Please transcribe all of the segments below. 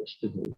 Festival.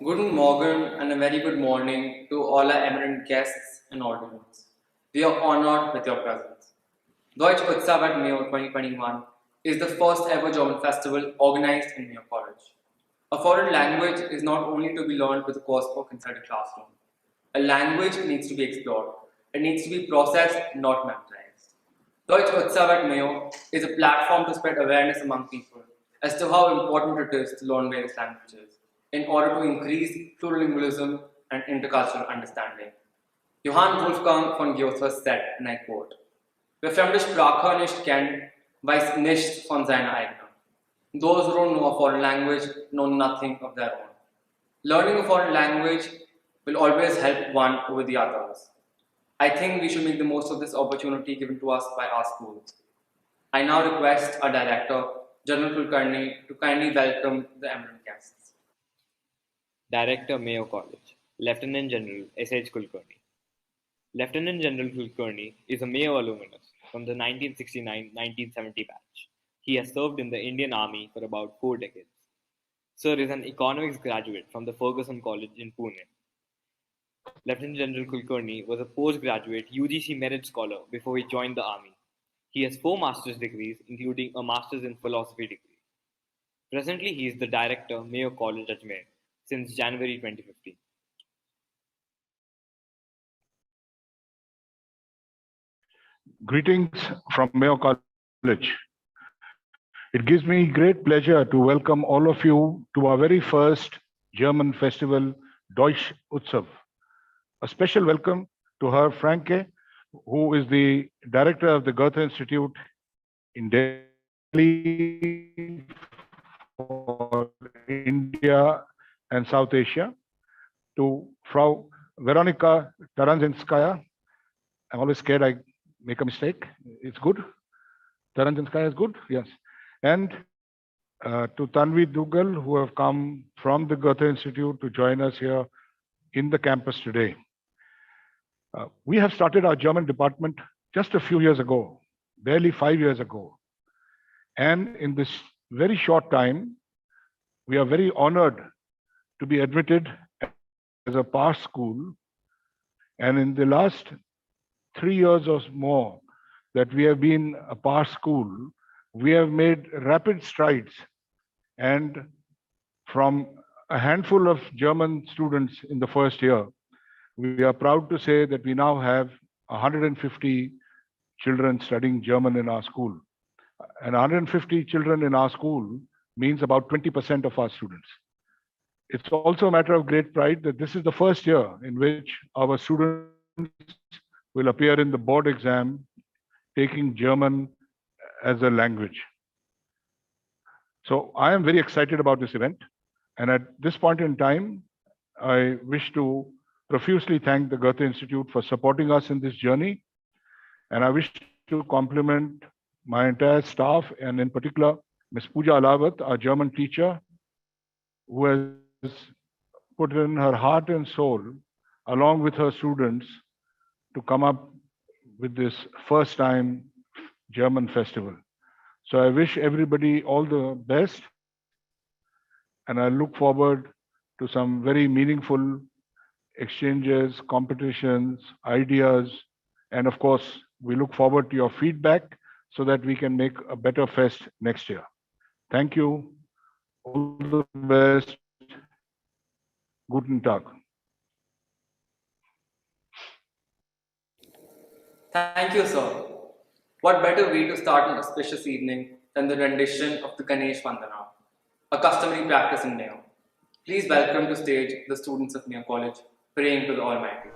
Guten Morgen and a very good morning to all our eminent guests and audience. We are honored with your presence. DeutschUtsav at Mayo 2021 is the first ever German festival organized in Mayo College. A foreign language is not only to be learned with a coursework inside a classroom. A language needs to be explored. It needs to be processed, not memorized. DeutschUtsav at Mayo is a platform to spread awareness among people as to how important it is to learn various languages in order to increase plurilingualism and intercultural understanding. Johann Wolfgang von Goethe said, and I quote, "Wer fremde Sprache nicht kennt, weiß nichts von seiner eigenen." Those who don't know a foreign language know nothing of their own. Learning a foreign language will always help one over the others. I think we should make the most of this opportunity given to us by our schools. I now request our director, General Kulkarni, to kindly welcome the eminent guests. Director, Mayo College, Lieutenant General S.H. Kulkarni. Lieutenant General Kulkarni is a Mayo alumnus from the 1969-1970 batch. He has served in the Indian Army for about 4 decades. Sir is an economics graduate from the Ferguson College in Pune. Lieutenant General Kulkarni was a postgraduate UGC Merit Scholar before he joined the Army. He has 4 master's degrees, including a master's in philosophy degree. Presently, he is the director, Mayo College, Ajmer, since January 2015. Greetings from Mayo College. It gives me great pleasure to welcome all of you to our very first German festival, DeutschUtsav. A special welcome to Herr Franke, who is the director of the Goethe Institute in Delhi for India and South Asia, to Frau Veronika Taranzinskaya. I'm always scared I make a mistake. It's good. Taranzinskaya is good, yes. And to Tanvi Dugal, who have come from the Goethe Institute to join us here in the campus today. We have started our German department just a few years ago, barely 5 years ago. And in this very short time, we are very honored to be admitted as a pass school. And in the last 3 years or more that we have been a pass school, we have made rapid strides. And from a handful of German students in the first year, we are proud to say that we now have 150 children studying German in our school. And 150 children in our school means about 20% of our students. It's also a matter of great pride that this is the first year in which our students will appear in the board exam taking German as a language. So I am very excited about this event. And at this point in time, I wish to profusely thank the Goethe Institute for supporting us in this journey. And I wish to compliment my entire staff, and in particular, Ms. Pooja Alawat, our German teacher, who has put in her heart and soul, along with her students, to come up with this first time German festival. So I wish everybody all the best, and I look forward to some very meaningful exchanges, competitions, ideas, and of course, we look forward to your feedback so that we can make a better fest next year. Thank you. All the best. Guten Tag. Thank you, sir. What better way to start an auspicious evening than the rendition of the Ganesh Vandana, a customary practice in Mayo. Please welcome to stage the students of Mayo College, praying to the Almighty.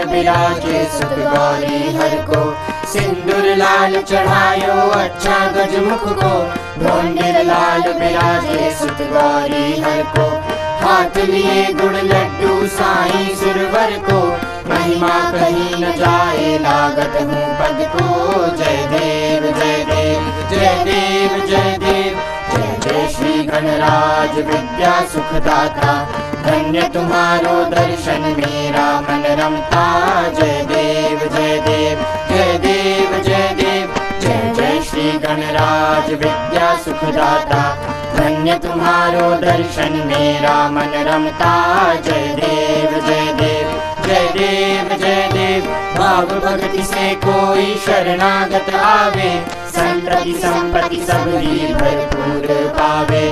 बिराजे सुत गौरी हर को सिंदूर लाल चढ़ायो अच्छा गजमुख को ढोंडिर लाल बिराजे सुत गौरी हर को हाथ लिए गुड़ लड्डू साईं सुरवर को महिमा कहीं न जाए लागत हूँ पद को जय देव जय देव जय देव जय देव जय जय श्री गणराज विद्या सुखदाता धन्य तुम्हारो दर्शन मेरा मन रमता जय देव जय देव जय देव जय देव जय जय श्री गणराज विद्या सुखदाता धन्य तुम्हारो दर्शन मेरा मन रमता जय देव जय देव जय देव जय देव भाव भक्ति से कोई शरणागत आवे संप्रति संपत्ति सबरी भरपूर पावे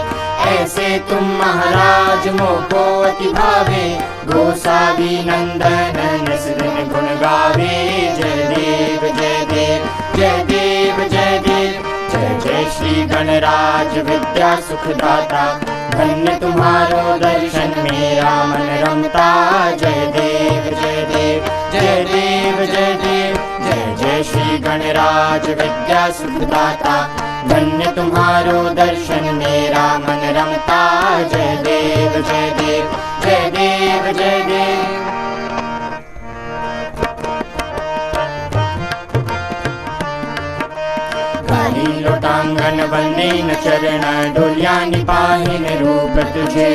ऐसे तुम महाराज मोको अति भावे गोसावी नंदन निस्दिन गुण गावे जय देव जय देव जय देव जय देव जय जय श्री गणराज विद्या सुखदाता धन्य तुम्हारो दर्शन मेरा मन रमता जय देव जय देव जय देव जय देव जय जय श्री गणराज विद्या सुखदाता धन्य तुम्हारो दर्शन मेरा मन रमता जय देव जय देव जय देव जय देव काली लोटांगन वंदेन चरण डोलिया निपाहिन रूप तुझे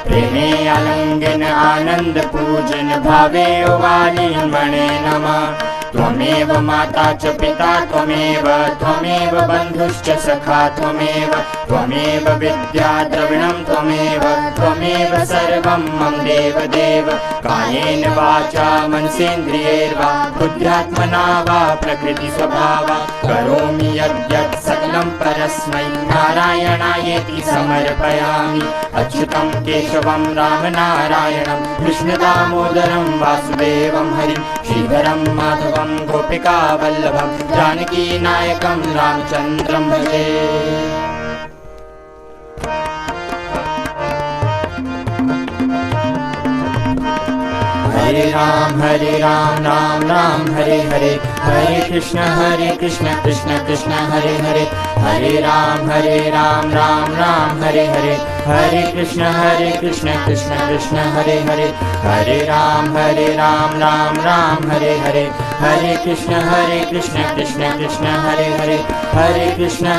प्रेमे आलिंगन आनंद पूजन भावे ओवाली मणे नमः त्वमेव माता च पिता त्वमेव त्वमेव बन्धुश्च सखा त्वमेव त्वमेव विद्या द्रविणं त्वमेव त्वमेव सर्वं मम देव देव कायेन वाचा मनसेन्द्रियैर्वा बुद्ध्यात्मना वा प्रकृति स्वभावा करोमि यद्यत् सकलं परस्मै नारायणायेति समर्पयामि अच्युतं केशवं रामनारायणं कृष्णदामोदरं वासुदेवं हरिं श्रीधरं माधवं गोपिका वल्लभं जानकी नायकं रामचन्द्रं भजे हरे Ram Ram Ram Hare Hare Hare Krishna Krishna Krishna Hare Hare Hare Ram Ram Ram Hare Hare Hare Krishna Krishna Krishna Hare Hare Hare Ram Ram Ram Hare Hare Hare Krishna Krishna Krishna Hare Hare Hare Krishna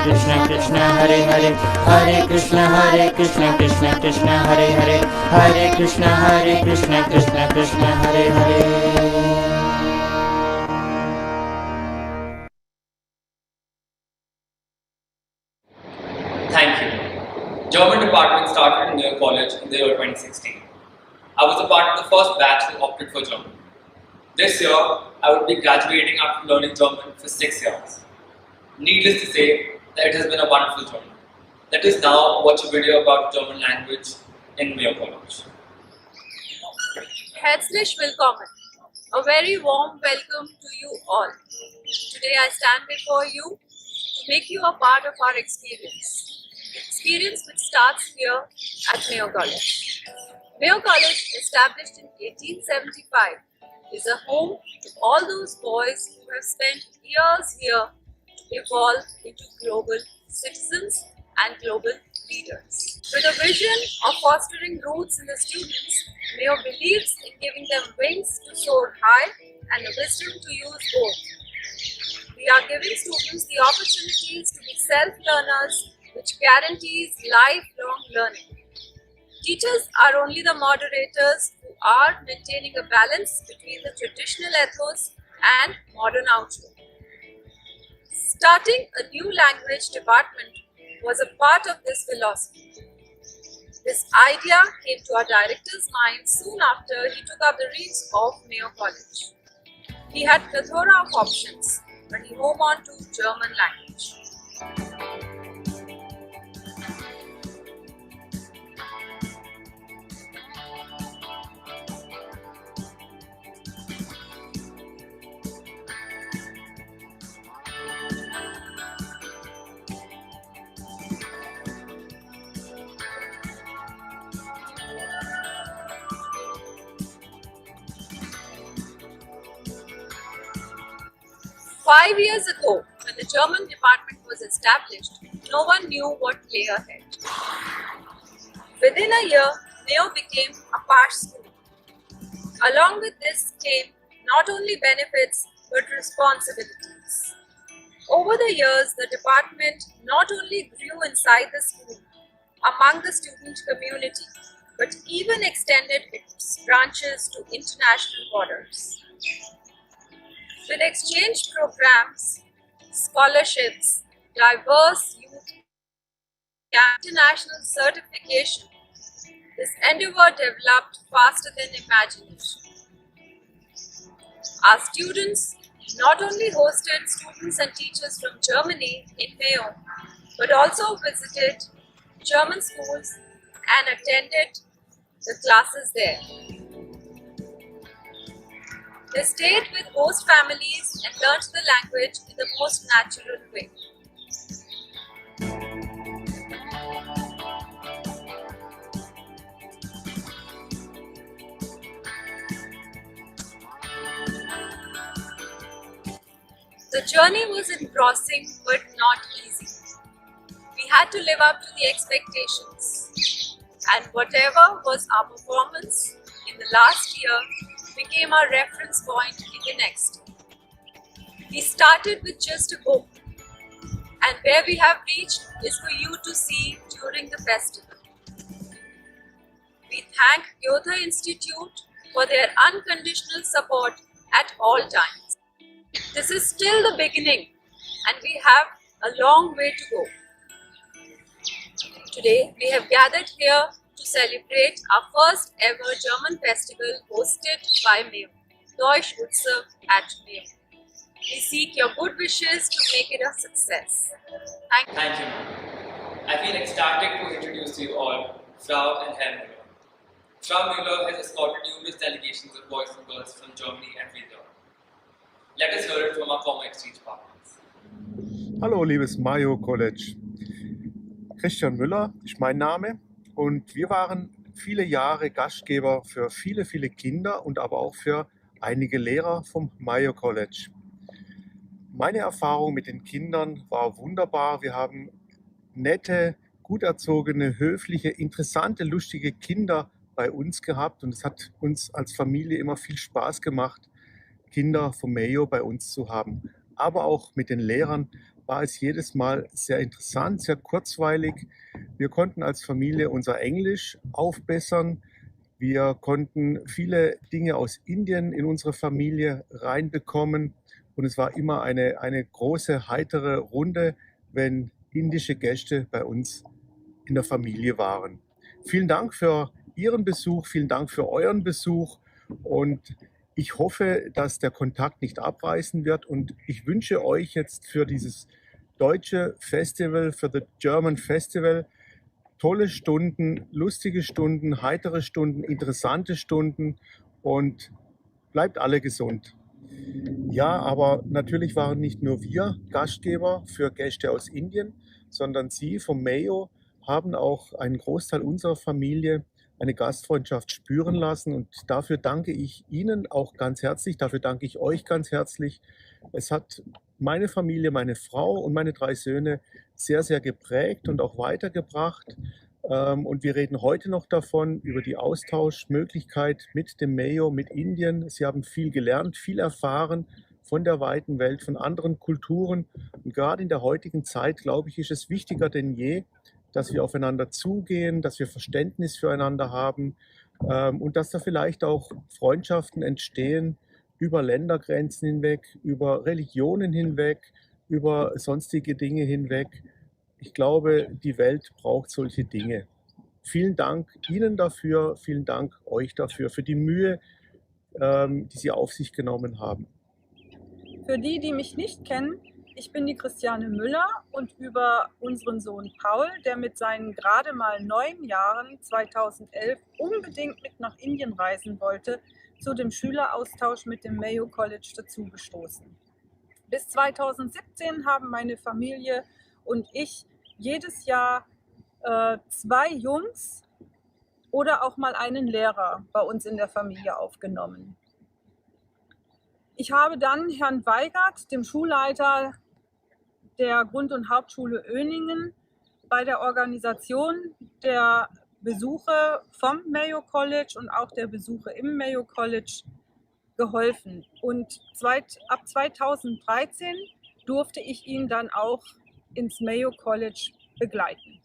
Krishna Hare Hare Hare Krishna Krishna Krishna Hare Hare Hare Krishna Krishna Krishna Hare Hare Thank you. German department started in Mayo College in the year 2016. I was a part of the first batch that opted for German. This year, I would be graduating after learning German for 6 years. Needless to say that it has been a wonderful journey. Let us now watch a video about German language in Mayo College. Herzlich willkommen. A very warm welcome to you all. Today I stand before you to make you a part of our experience. Experience which starts here at Mayo College. Mayo College, established in 1875, is a home to all those boys who have spent years here to evolve into global citizens and global leaders. With a vision of fostering roots in the students, Mayo believes in giving them wings to soar high and the wisdom to use both. We are giving students the opportunities to be self-learners, which guarantees lifelong learning. Teachers are only the moderators who are maintaining a balance between the traditional ethos and modern outlook. Starting a new language department was a part of this philosophy. This idea came to our director's mind soon after he took up the reins of Mayo College. He had plethora of options, but he moved on to German language. 5 years ago, when the German department was established, no one knew what lay ahead. Within a year, Mayo became a PASH school. Along with this came not only benefits but responsibilities. Over the years, the department not only grew inside the school, among the student community, but even extended its branches to international borders. With exchange programs, scholarships, diverse youth, and international certification, this endeavor developed faster than imagination. Our students not only hosted students and teachers from Germany in Mayo, but also visited German schools and attended the classes there. They stayed with host families and learnt the language in the most natural way. The journey was engrossing but not easy. We had to live up to the expectations, and whatever was our performance in the last year became our reference point in the next. We started with just a book, and where we have reached is for you to see during the festival. We thank Goethe Institute for their unconditional support at all times. This is still the beginning, and we have a long way to go. Today, we have gathered here to celebrate our first ever German festival hosted by Mayo, DeutschUtsav at Mayo. We seek your good wishes to make it a success. Thank you. Thank you, ma'am. I feel ecstatic to introduce to you all Frau and Herr Müller. Frau Müller has escorted numerous delegations of boys and girls from Germany every year. Let us hear it from our former exchange partners. Hallo, liebes Mayo College. Christian Müller ist mein Name und wir waren viele Jahre Gastgeber für viele, viele Kinder und aber auch für einige Lehrer vom Mayo College. Meine Erfahrung mit den Kindern war wunderbar. Wir haben nette, gut erzogene, höfliche, interessante, lustige Kinder bei uns gehabt und es hat uns als Familie immer viel Spaß gemacht, Kinder vom Mayo bei uns zu haben. Aber auch mit den Lehrern war es jedes Mal sehr interessant, sehr kurzweilig. Wir konnten als Familie unser Englisch aufbessern. Wir konnten viele Dinge aus Indien in unsere Familie reinbekommen. Und es war immer eine große, heitere Runde, wenn indische Gäste bei uns in der Familie waren. Vielen Dank für Ihren Besuch, vielen Dank für euren Besuch. Und ich hoffe, dass der Kontakt nicht abreißen wird und ich wünsche euch jetzt für dieses deutsche Festival, für das German Festival, tolle Stunden, lustige Stunden, heitere Stunden, interessante Stunden und bleibt alle gesund. Ja, aber natürlich waren nicht nur wir Gastgeber für Gäste aus Indien, sondern Sie vom Mayo haben auch einen Großteil unserer Familie eine Gastfreundschaft spüren lassen und dafür danke ich Ihnen auch ganz herzlich, dafür danke ich euch ganz herzlich. Es hat meine Familie, meine Frau und meine 3 Söhne sehr, sehr geprägt und auch weitergebracht Und wir reden heute noch davon, über die Austauschmöglichkeit mit dem Mayo, mit Indien. Sie haben viel gelernt, viel erfahren von der weiten Welt, von anderen Kulturen. Und gerade in der heutigen Zeit, glaube ich, ist es wichtiger denn je, dass wir aufeinander zugehen, dass wir Verständnis füreinander haben und dass da vielleicht auch Freundschaften entstehen über Ländergrenzen hinweg, über Religionen hinweg, über sonstige Dinge hinweg. Ich glaube, die Welt braucht solche Dinge. Vielen Dank Ihnen dafür, vielen Dank euch dafür, für die Mühe, die Sie auf sich genommen haben. Für die, die mich nicht kennen, ich bin die Christiane Müller und über unseren Sohn Paul, der mit seinen gerade mal 9 Jahren 2011 unbedingt mit nach Indien reisen wollte, zu dem Schüleraustausch mit dem Mayo College dazugestoßen. Bis 2017 haben meine Familie und ich jedes Jahr 2 Jungs oder auch mal einen Lehrer bei uns in der Familie aufgenommen. Ich habe dann Herrn Weigert, dem Schulleiter der Grund- und Hauptschule Öningen, bei der Organisation der Besuche vom Mayo College und auch der Besuche im Mayo College geholfen. Und ab 2013 durfte ich ihn dann auch ins Mayo College begleiten.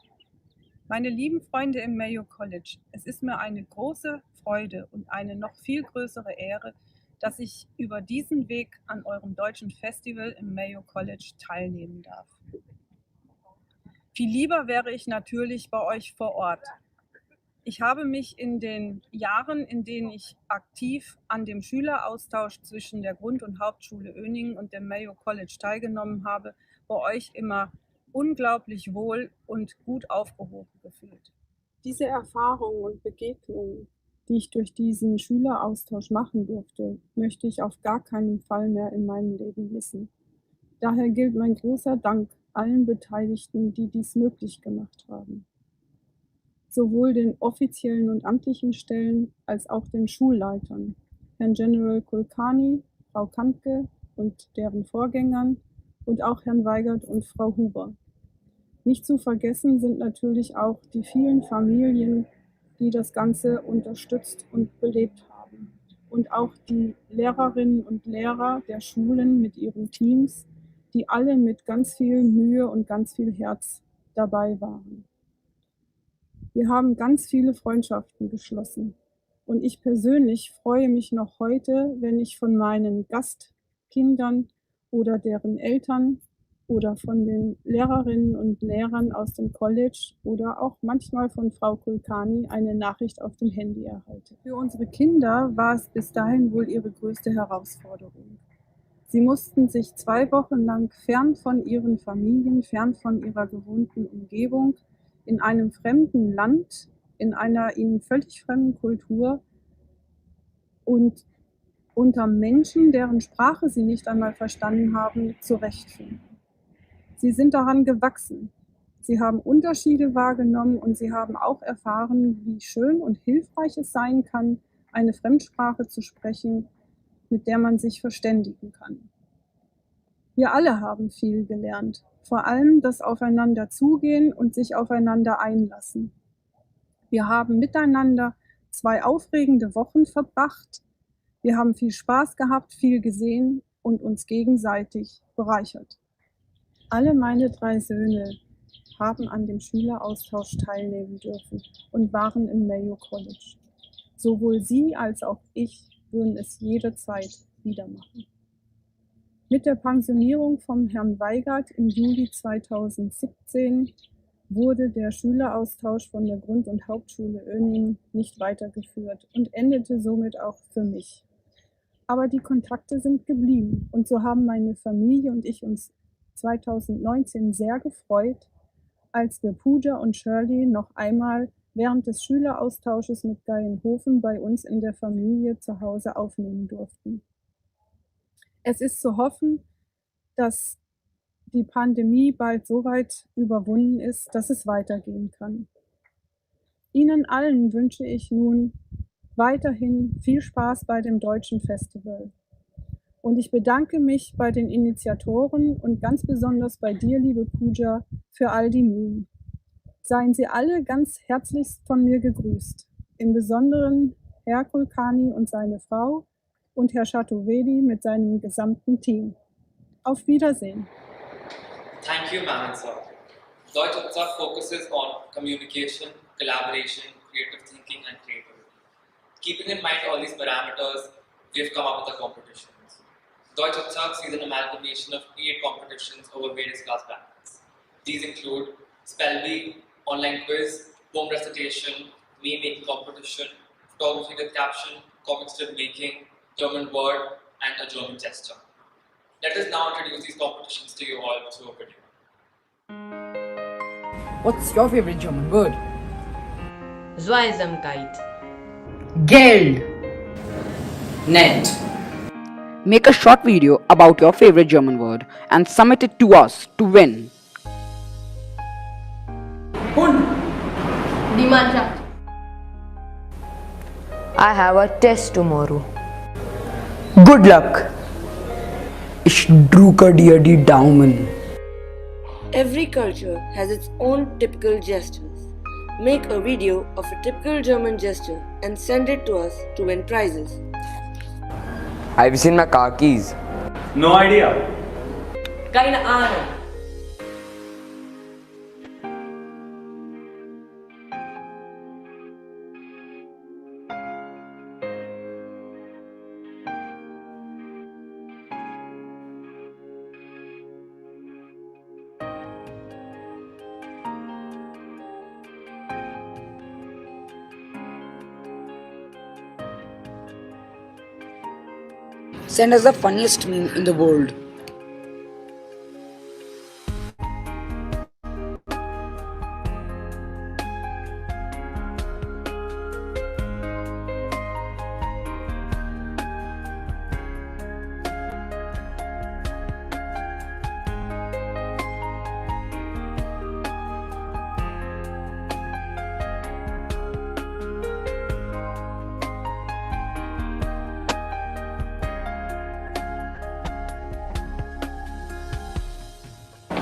Meine lieben Freunde im Mayo College, es ist mir eine große Freude und eine noch viel größere Ehre, dass ich über diesen Weg an eurem deutschen Festival im Mayo College teilnehmen darf. Viel lieber wäre ich natürlich bei euch vor Ort. Ich habe mich in den Jahren, in denen ich aktiv an dem Schüleraustausch zwischen der Grund- und Hauptschule Öningen und dem Mayo College teilgenommen habe, bei euch immer unglaublich wohl und gut aufgehoben gefühlt. Diese Erfahrungen und Begegnungen, die ich durch diesen Schüleraustausch machen durfte, möchte ich auf gar keinen Fall mehr in meinem Leben missen. Daher gilt mein großer Dank allen Beteiligten, die dies möglich gemacht haben. Sowohl den offiziellen und amtlichen Stellen als auch den Schulleitern, Herrn General Kulkarni, Frau Kantke und deren Vorgängern und auch Herrn Weigert und Frau Huber. Nicht zu vergessen sind natürlich auch die vielen Familien, die das Ganze unterstützt und belebt haben. Und auch die Lehrerinnen und Lehrer der Schulen mit ihren Teams, die alle mit ganz viel Mühe und ganz viel Herz dabei waren. Wir haben ganz viele Freundschaften geschlossen. Und ich persönlich freue mich noch heute, wenn ich von meinen Gastkindern oder deren Eltern oder von den Lehrerinnen und Lehrern aus dem College oder auch manchmal von Frau Kulkarni eine Nachricht auf dem Handy erhalte. Für unsere Kinder war es bis dahin wohl ihre größte Herausforderung. Sie mussten sich 2 Wochen lang fern von ihren Familien, fern von ihrer gewohnten Umgebung, in einem fremden Land, in einer ihnen völlig fremden Kultur und unter Menschen, deren Sprache sie nicht einmal verstanden haben, zurechtfinden. Sie sind daran gewachsen. Sie haben Unterschiede wahrgenommen und sie haben auch erfahren, wie schön und hilfreich es sein kann, eine Fremdsprache zu sprechen, mit der man sich verständigen kann. Wir alle haben viel gelernt, vor allem das Aufeinander zugehen und sich aufeinander einlassen. Wir haben miteinander 2 aufregende Wochen verbracht. Wir haben viel Spaß gehabt, viel gesehen und uns gegenseitig bereichert. Alle meine 3 Söhne haben an dem Schüleraustausch teilnehmen dürfen und waren im Mayo College. Sowohl sie als auch ich würden es jederzeit wieder machen. Mit der Pensionierung von Herrn Weigert im Juli 2017 wurde der Schüleraustausch von der Grund- und Hauptschule Öningen nicht weitergeführt und endete somit auch für mich. Aber die Kontakte sind geblieben und so haben meine Familie und ich uns 2019 sehr gefreut, als wir Pooja und Shirley noch einmal während des Schüleraustausches mit Geienhofen bei uns in der Familie zu Hause aufnehmen durften. Es ist zu hoffen, dass die Pandemie bald so weit überwunden ist, dass es weitergehen kann. Ihnen allen wünsche ich nun weiterhin viel Spaß bei dem Deutschen Festival. Und ich bedanke mich bei den Initiatoren und ganz besonders bei dir, liebe Pooja, für all die Mühen. Seien Sie alle ganz herzlichst von mir gegrüßt. Im Besonderen Herr Kulkarni und seine Frau und Herr Chaturvedi mit seinem gesamten Team. Auf Wiedersehen. Thank you, ma'am and sir. DeutschUtsav focuses on communication, collaboration, creative thinking, and creativity. Keeping in mind all these parameters, we have come up with the competitions. DeutschUtsav sees an amalgamation of 8 competitions over various class brackets. These include spell bee, online quiz, poem recitation, meme making competition, photography with caption, comic strip making, German word, and a German gesture. Let us now introduce these competitions to you all through a video. What's your favorite German word? Zweisamkeit. Geld. Net. Make a short video about your favorite German word and submit it to us to win. Hund. Die Mannschaft. I have a test tomorrow. Good luck. Ich drücke dir die Daumen. Every culture has its own typical gestures. Make a video of a typical German gesture and send it to us to win prizes. Have you seen my car keys? No idea. Keine Ahnung. Send us the funniest meme in the world.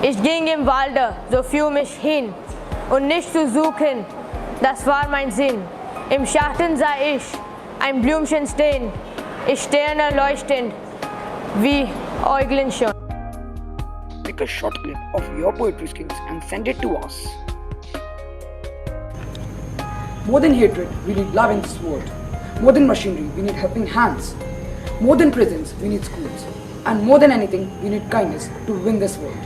Ich ging im Walde, so fiel mich hin, und nicht zu suchen, das war mein Sinn. Im Schatten sah ich ein Blümchen stehen, ich Sterne leuchtend, wie Äuglein schon. Make a short clip of your poetry skills and send it to us. More than hatred, we need love in this world. More than machinery, we need helping hands. More than prisons, we need schools. And more than anything, we need kindness to win this world.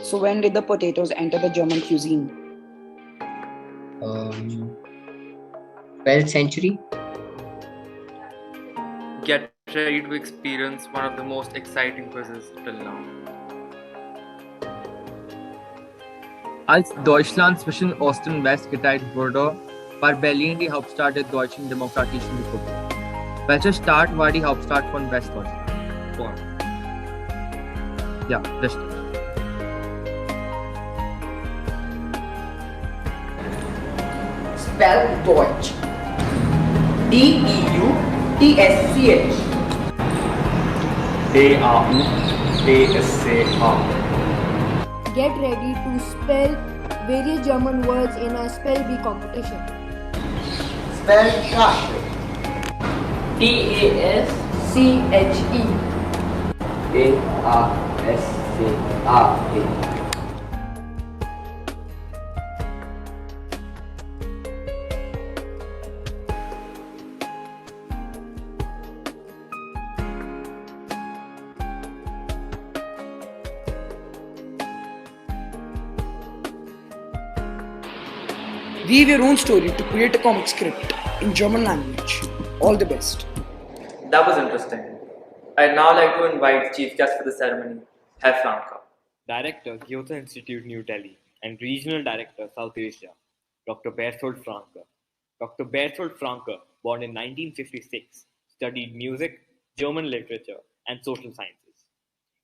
So when did the potatoes enter the German cuisine? 12th century. Get ready to experience one of the most exciting quizzes till now. Als Deutschland zwischen Ost und West geteilt wurde, war Berlin die Hauptstadt der Deutschen Demokratischen Republik. Welche Stadt war die Hauptstadt von Westdeutschland? Ja, richtig. Spell Deutsch. D-E-U-T-S-C-H. D-A-U-T-S-C-H. Get ready to spell various German words in a spell bee competition. Spell Tasche. T-A-S-C-H-E. A-S-C-A-E. Weave your own story to create a comic script in German language. All the best. That was interesting. I'd now like to invite the chief guest for the ceremony, Herr Franke. Director, Goethe Institute, New Delhi, and Regional Director, South Asia, Dr. Berthold Franke. Dr. Berthold Franke, born in 1956, studied music, German literature, and social sciences.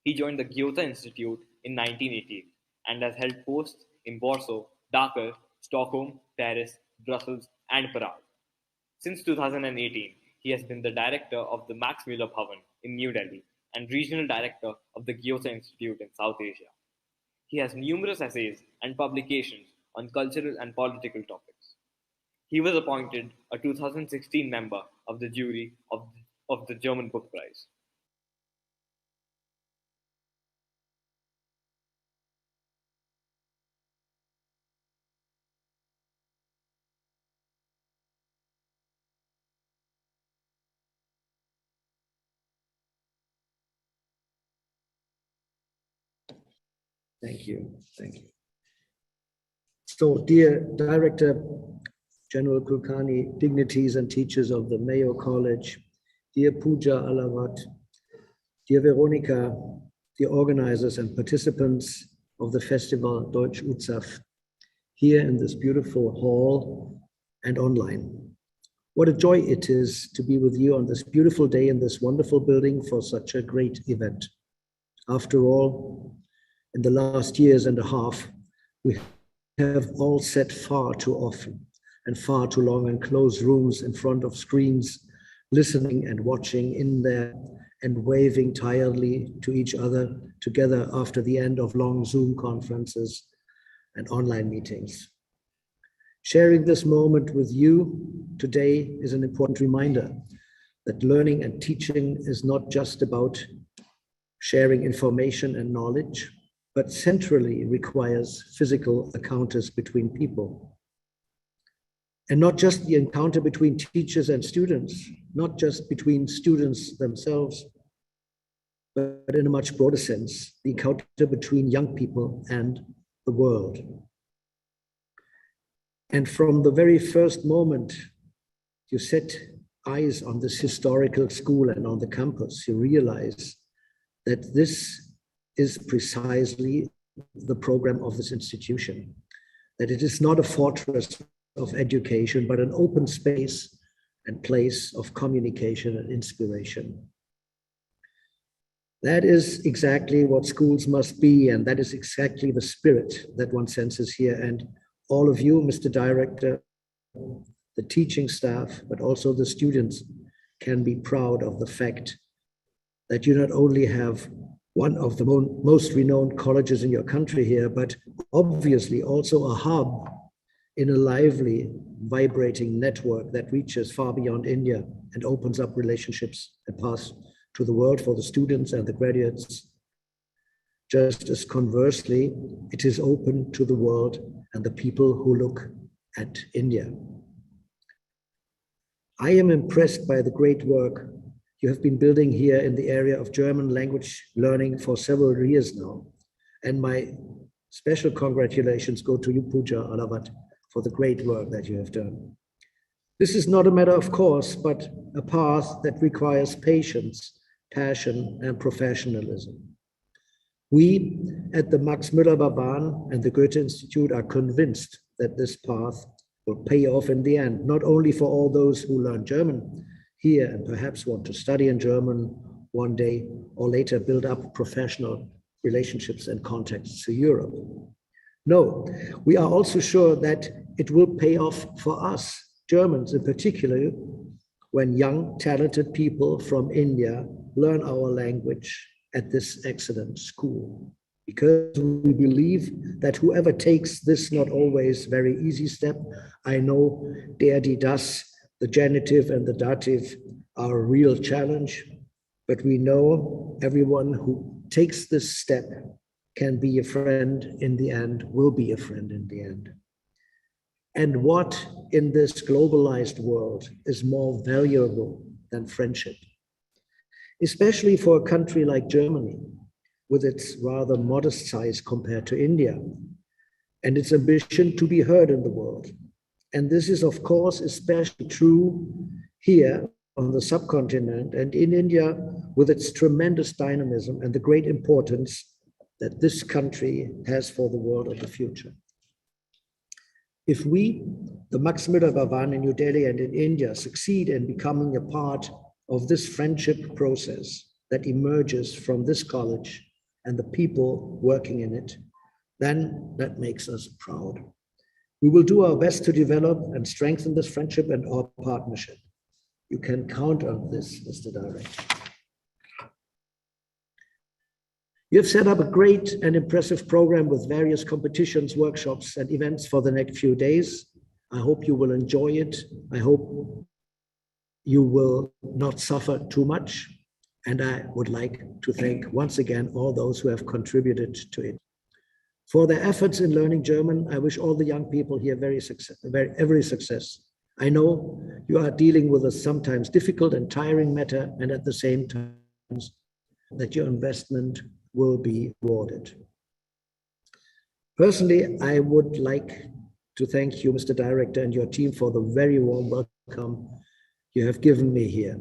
He joined the Goethe Institute in 1988 and has held posts in Warsaw, Dhaka, Stockholm, Paris, Brussels, and Prague. Since 2018, he has been the director of the Max Muller Bhavan in New Delhi, and regional director of the Gyoza Institute in South Asia. He has numerous essays and publications on cultural and political topics. He was appointed a 2016 member of the jury of the German Book Prize. Thank you. Thank you. So, dear Director General Kulkarni, dignities and teachers of the Mayo College, dear Pooja Alavat, dear Veronica, dear organizers and participants of the festival DeutschUtsav, here in this beautiful hall and online. What a joy it is to be with you on this beautiful day in this wonderful building for such a great event. After all, in the last years and a half, we have all sat far too often and far too long in closed rooms in front of screens, listening and watching in there and waving tiredly to each other together after the end of long Zoom conferences and online meetings. Sharing this moment with you today is an important reminder that learning and teaching is not just about sharing information and knowledge, but centrally requires physical encounters between people. And not just the encounter between teachers and students, not just between students themselves, but in a much broader sense, the encounter between young people and the world. And from the very first moment you set eyes on this historical school and on the campus, you realize that this is precisely the program of this institution, that it is not a fortress of education, but an open space and place of communication and inspiration. That is exactly what schools must be, and that is exactly the spirit that one senses here. And all of you, Mr. Director, the teaching staff, but also the students can be proud of the fact that you not only have one of the most renowned colleges in your country here, but obviously also a hub in a lively, vibrating network that reaches far beyond India and opens up relationships and paths to the world for the students and the graduates. Just as conversely, it is open to the world and the people who look at India. I am impressed by the great work you have been building here in the area of German language learning for several years now. And my special congratulations go to you, Pooja Alavat, for the great work that you have done. This is not a matter of course, but a path that requires patience, passion, and professionalism. We at the Max Müller-Barban and the Goethe Institute are convinced that this path will pay off in the end, not only for all those who learn German here and perhaps want to study in German one day or later build up professional relationships and contacts to Europe. No, we are also sure that it will pay off for us, Germans in particular, when young, talented people from India learn our language at this excellent school. Because we believe that whoever takes this not always very easy step, I know der, die, das, the genitive and the dative are a real challenge, but we know everyone who takes this step can be a friend in the end, will be a friend in the end. And what in this globalized world is more valuable than friendship? Especially for a country like Germany, with its rather modest size compared to India, and its ambition to be heard in the world. And this is, of course, especially true here on the subcontinent and in India, with its tremendous dynamism and the great importance that this country has for the world of the future. If we, the Max Müller-Barban in New Delhi and in India, succeed in becoming a part of this friendship process that emerges from this college and the people working in it, then that makes us proud. We will do our best to develop and strengthen this friendship and our partnership. You can count on this, Mr. Director. You have set up a great and impressive program with various competitions, workshops, and events for the next few days. I hope you will enjoy it. I hope you will not suffer too much. And I would like to thank once again all those who have contributed to it. For their efforts in learning German, I wish all the young people here every success. I know you are dealing with a sometimes difficult and tiring matter, and at the same time, that your investment will be rewarded. Personally, I would like to thank you, Mr. Director, and your team for the very warm welcome you have given me here.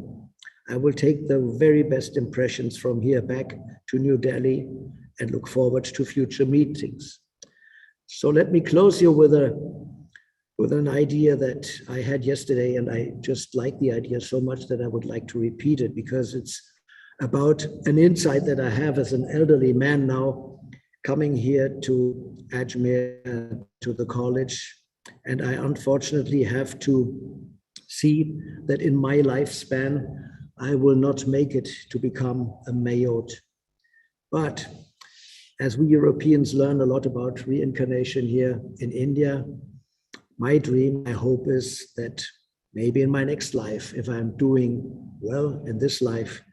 I will take the very best impressions from here back to New Delhi and look forward to future meetings. So let me close you with an idea that I had yesterday, and I just like the idea so much that I would like to repeat it, because it's about an insight that I have as an elderly man now, coming here to Ajmer, to the college. And I unfortunately have to see that in my lifespan, I will not make it to become a Mayot. But as we Europeans learn a lot about reincarnation here in India, my dream, my hope is that maybe in my next life, if I'm doing well in this life,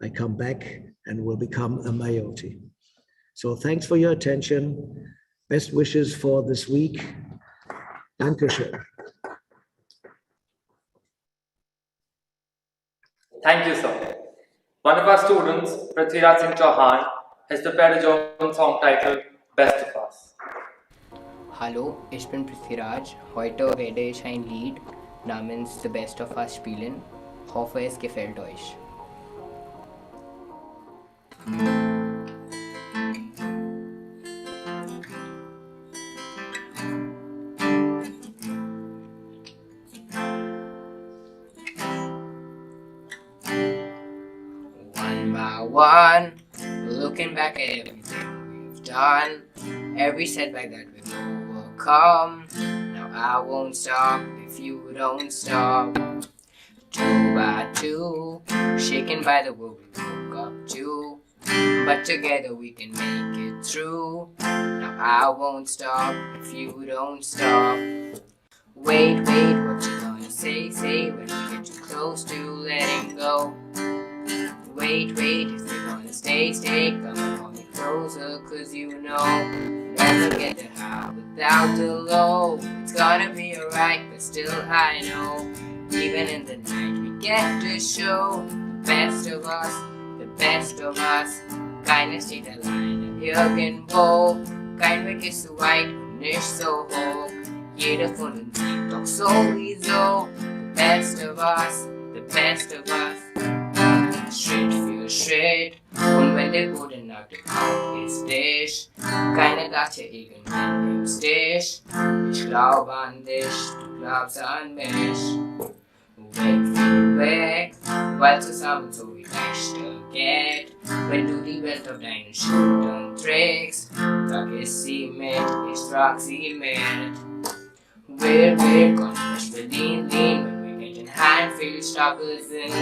I come back and will become a Mayoti. So thanks for your attention. Best wishes for this week. Dankeschön. Thank you, sir. One of our students, Prithviraj Singh Chauhan, has prepared a German song titled Best of Us. Hallo, ich bin Prithviraj. Heute werde ich ein Lied namens The Best of Us spielen. Hoffe, es gefällt euch. One by one, looking back at everything we've done, every setback that we've overcome. Now I won't stop if you don't stop. Two by two, shaken by the world we woke up to, but together we can make it through. Now I won't stop if you don't stop. Wait, what you gonna say when we get too close to letting go? Wait, if you're gonna stay, come on me closer, cause you know never get the high without the low. It's gonna be alright, but still I know, even in the night we get to show the best of us, the best of us. Keiner steht alleine irgendwo, kein Weg ist so weit und nicht so hoch. Jeder von uns liebt doch sowieso the best of us, the best of us. Schritt für Schritt, und wenn der gute Nacht ist dich, keiner dachte irgendwann im Stich. Ich glaub an dich, du glaubst an mich. Weg, weil zusammen so wie leichter geht. Wenn du die Welt auf deinen Schultern trägst, vergiss sie mit, ich trag sie mit. We're gonna push the lean, when we get in hand, viel starker sind.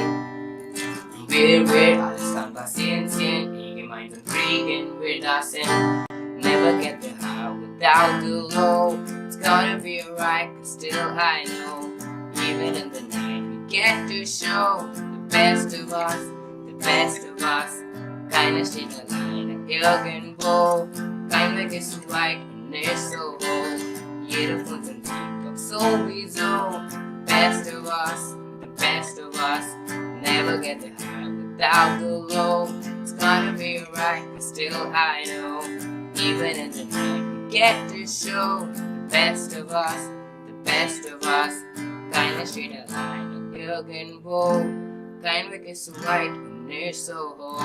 We're alles kann passieren, nie gemeinsam kriegen wir das hin. Never get the high without the low. It's gonna be alright, but still I know, even in the night we get to show the best of us, the best of us. Keiner steht alleine irgendwo, kein Weg ist so weit und nicht so hoch. Jeder von uns liebt doch sowieso the best of us, the best of us. Never get the high without the low. It's gonna be alright, but still I know, even in the night we get to show the best of us, the best of us. Keiner steht alleine irgendwo, kein Weg ist so weit und nicht so hoch.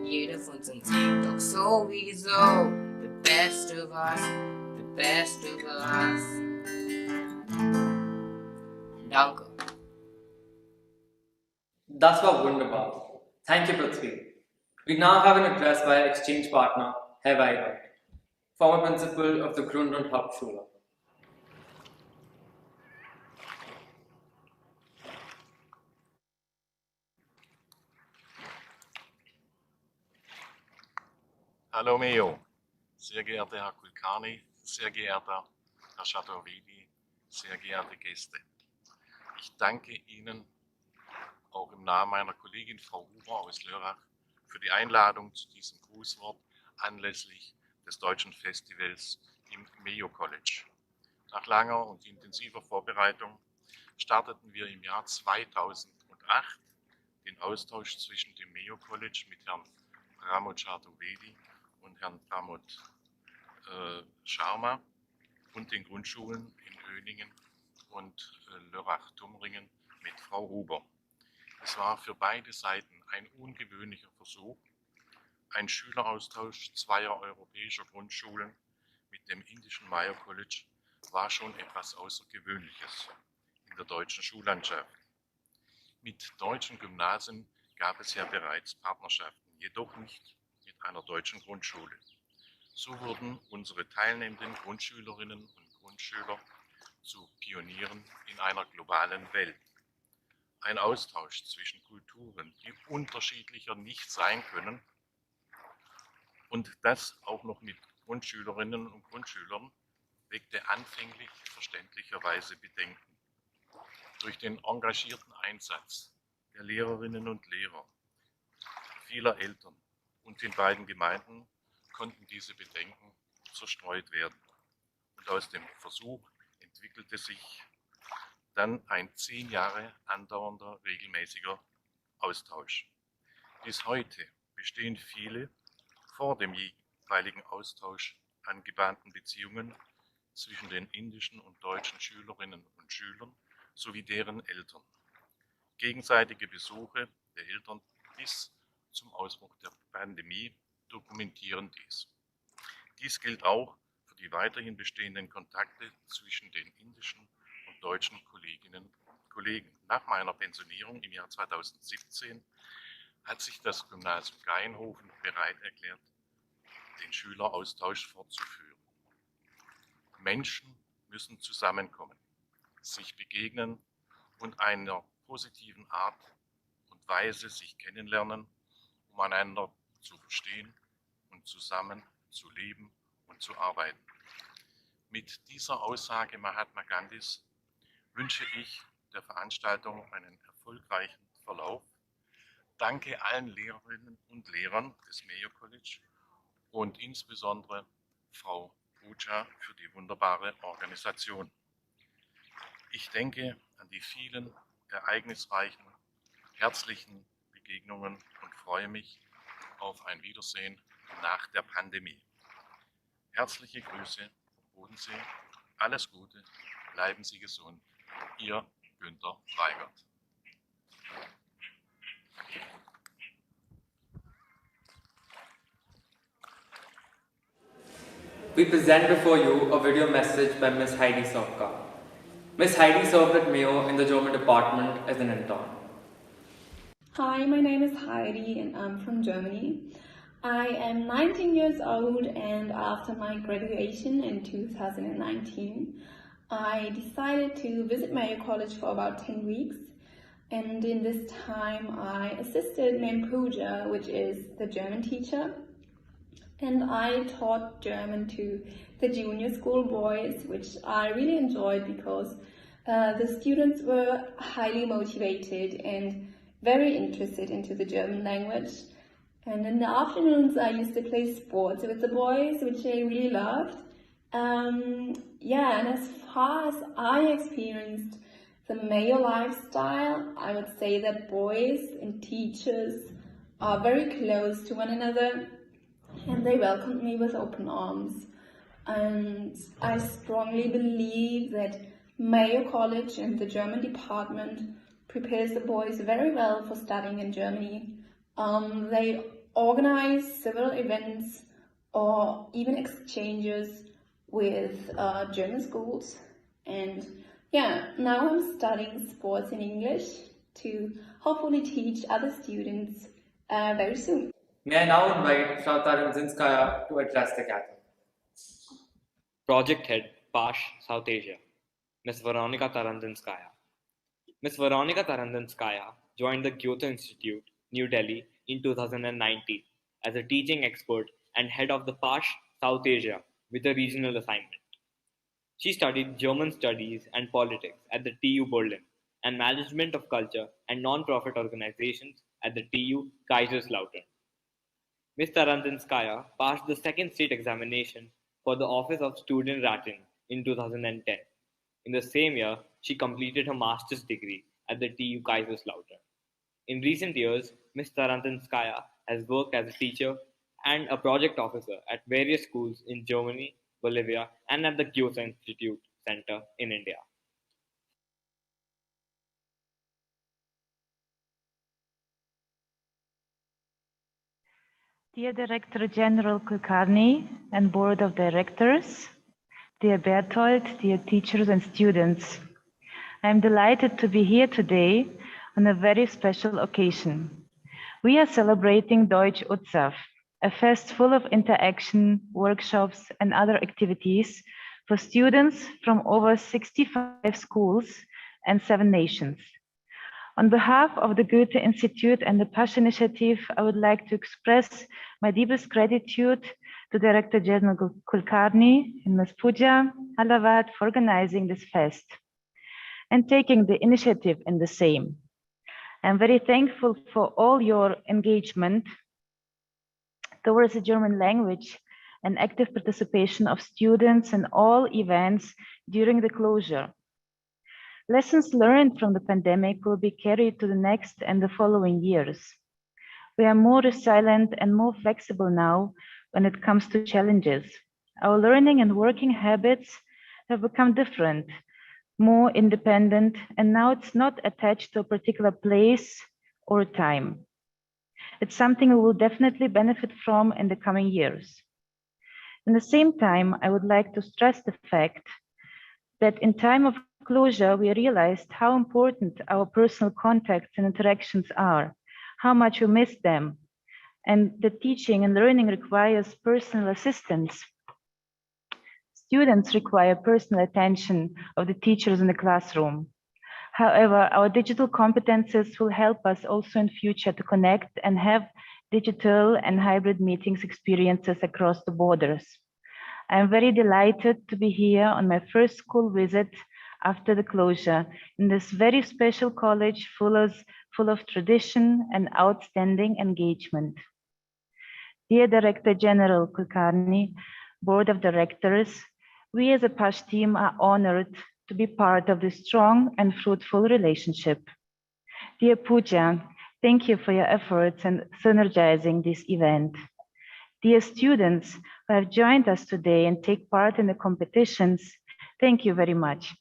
Jeder von uns liebt doch sowieso the best of us, the best of us. Danke. Das war wunderbar. Thank you, Prithvi. We now have an address by our exchange partner, Herr Weigand, former principal of the Grund- und Hauptschule. Hallo Meo, sehr geehrter Herr Kulkarni, sehr geehrter Herr Chateauvidy, sehr geehrte Gäste. Ich danke Ihnen auch im Namen meiner Kollegin Frau Huber aus Lörrach für die Einladung zu diesem Grußwort anlässlich des deutschen Festivals im Mayo College. Nach langer und intensiver Vorbereitung starteten wir im Jahr 2008 den Austausch zwischen dem Mayo College mit Herrn Pramod Chaturvedi und Herrn Pramod Sharma und den Grundschulen in Öningen und Lörrach-Tumringen mit Frau Huber. Es war für beide Seiten ein ungewöhnlicher Versuch. Ein Schüleraustausch zweier europäischer Grundschulen mit dem indischen Mayo College war schon etwas Außergewöhnliches in der deutschen Schullandschaft. Mit deutschen Gymnasien gab es ja bereits Partnerschaften, jedoch nicht mit einer deutschen Grundschule. So wurden unsere teilnehmenden Grundschülerinnen und Grundschüler zu Pionieren in einer globalen Welt. Ein Austausch zwischen Kulturen, die unterschiedlicher nicht sein können, und das auch noch mit Grundschülerinnen und Grundschülern, weckte anfänglich verständlicherweise Bedenken. Durch den engagierten Einsatz der Lehrerinnen und Lehrer, vieler Eltern und den beiden Gemeinden konnten diese Bedenken zerstreut werden. Und aus dem Versuch entwickelte sich dann ein 10 Jahre andauernder regelmäßiger Austausch. Bis heute bestehen viele vor dem jeweiligen Austausch angebahnten Beziehungen zwischen den indischen und deutschen Schülerinnen und Schülern sowie deren Eltern. Gegenseitige Besuche der Eltern bis zum Ausbruch der Pandemie dokumentieren dies. Dies gilt auch für die weiterhin bestehenden Kontakte zwischen den indischen und deutschen Kolleginnen und Kollegen. Nach meiner Pensionierung im Jahr 2017 hat sich das Gymnasium Gaienhofen bereit erklärt, den Schüleraustausch fortzuführen. Menschen müssen zusammenkommen, sich begegnen und einer positiven Art und Weise sich kennenlernen, um einander zu verstehen und zusammen zu leben und zu arbeiten. Mit dieser Aussage Mahatma Gandhis wünsche ich der Veranstaltung einen erfolgreichen Verlauf. Danke allen Lehrerinnen und Lehrern des Mayo College und insbesondere Frau Puja für die wunderbare Organisation. Ich denke an die vielen ereignisreichen, herzlichen Begegnungen und freue mich auf ein Wiedersehen nach der Pandemie. Herzliche Grüße vom Bodensee, alles Gute, bleiben Sie gesund. Ihr Günther Weigert. We present before you a video message by Miss Heidi Sovka. Miss Heidi served at Mayo in the German department as an intern. Hi, my name is Heidi and I'm from Germany. I am 19 years old and after my graduation in 2019, I decided to visit Mayo College for about 10 weeks. And in this time, I assisted Ma'am Puja, which is the German teacher. And I taught German to the junior school boys, which I really enjoyed because the students were highly motivated and very interested into the German language. And in the afternoons, I used to play sports with the boys, which I really loved. And as far as I experienced the Mayo lifestyle, I would say that boys and teachers are very close to one another and they welcomed me with open arms. And I strongly believe that Mayo College and the German department prepares the boys very well for studying in Germany. They organize several events or even exchanges with German schools. And now I'm studying sports in English to hopefully teach other students very soon. May I now invite Frau Taranzinskaya to address the gathering. Project Head, PASH, South Asia, Ms. Veronika Taranzinskaya. Ms. Veronika Taranzinskaya joined the Goethe Institute, New Delhi in 2019 as a teaching expert and head of the PASH South Asia with a regional assignment. She studied German studies and politics at the TU Berlin and management of culture and non-profit organizations at the TU Kaiserslautern. Ms. Tarantinskaya passed the second state examination for the office of student rating in 2010. In the same year, she completed her master's degree at the TU Kaiserslautern. In recent years, Ms. Tarantinskaya has worked as a teacher and a project officer at various schools in Germany, Bolivia, and at the Goethe Institute Center in India. Dear Director General Kulkarni and Board of Directors, dear Bertolt, dear teachers and students, I am delighted to be here today on a very special occasion. We are celebrating DeutschUtsav, a fest full of interaction, workshops, and other activities for students from over 65 schools and 7 nations. On behalf of the Goethe Institute and the PASH Initiative, I would like to express my deepest gratitude to Director General Kulkarni and Ms. Pooja Halawat for organizing this fest and taking the initiative in the same. I'm very thankful for all your engagement towards the German language and active participation of students in all events during the closure. Lessons learned from the pandemic will be carried to the next and the following years. We are more resilient and more flexible now when it comes to challenges. Our learning and working habits have become different, more independent, and now it's not attached to a particular place or time. It's something we will definitely benefit from in the coming years. In the same time, I would like to stress the fact that in time of closure, we realized how important our personal contacts and interactions are, how much we miss them, and that teaching and learning requires personal assistance. Students require personal attention of the teachers in the classroom. However, our digital competences will help us also in future to connect and have digital and hybrid meetings experiences across the borders. I am very delighted to be here on my first school visit after the closure in this very special college full of tradition and outstanding engagement. Dear Director General Kulkarni, Board of Directors, we as a PASH team are honored to be part of this strong and fruitful relationship. Dear Pooja, thank you for your efforts in synergizing this event. Dear students who have joined us today and take part in the competitions, thank you very much.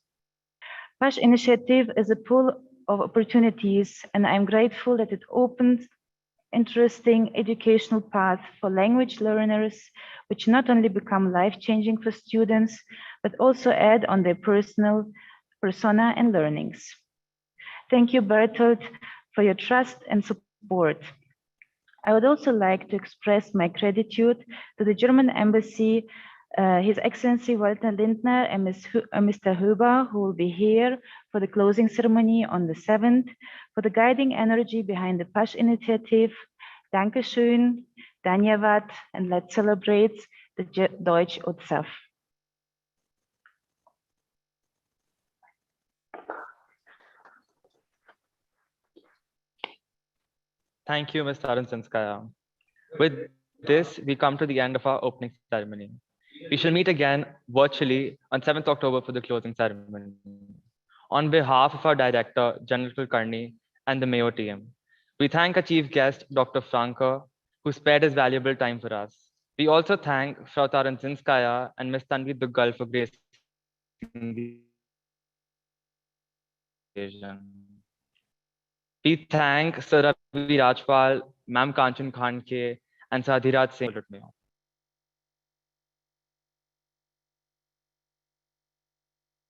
PASH Initiative is a pool of opportunities, and I'm grateful that it opens interesting educational paths for language learners, which not only become life-changing for students, but also add on their personal persona and learnings. Thank you, Bertolt, for your trust and support. I would also like to express my gratitude to the German Embassy, His Excellency Walter Lindner and Mr. Huber, who will be here for the closing ceremony on the 7th, for the guiding energy behind the PASH initiative. Dankeschön, Dhanyavad, and let's celebrate the DeutschUtsav. Thank you, Ms. Tarantinskaya. With this, we come to the end of our opening ceremony. We shall meet again virtually on 7th October for the closing ceremony. On behalf of our Director, General Kulkarni, and the Mayo team, we thank our chief guest, Dr. Franke, who spared his valuable time for us. We also thank Frau Tarantinskaya and Ms. Tanvi Duggal for gracing the occasion. We thank Sir Ravi Rajpal, Ma'am Kanchan Khanke, and Sadhiraj Singh.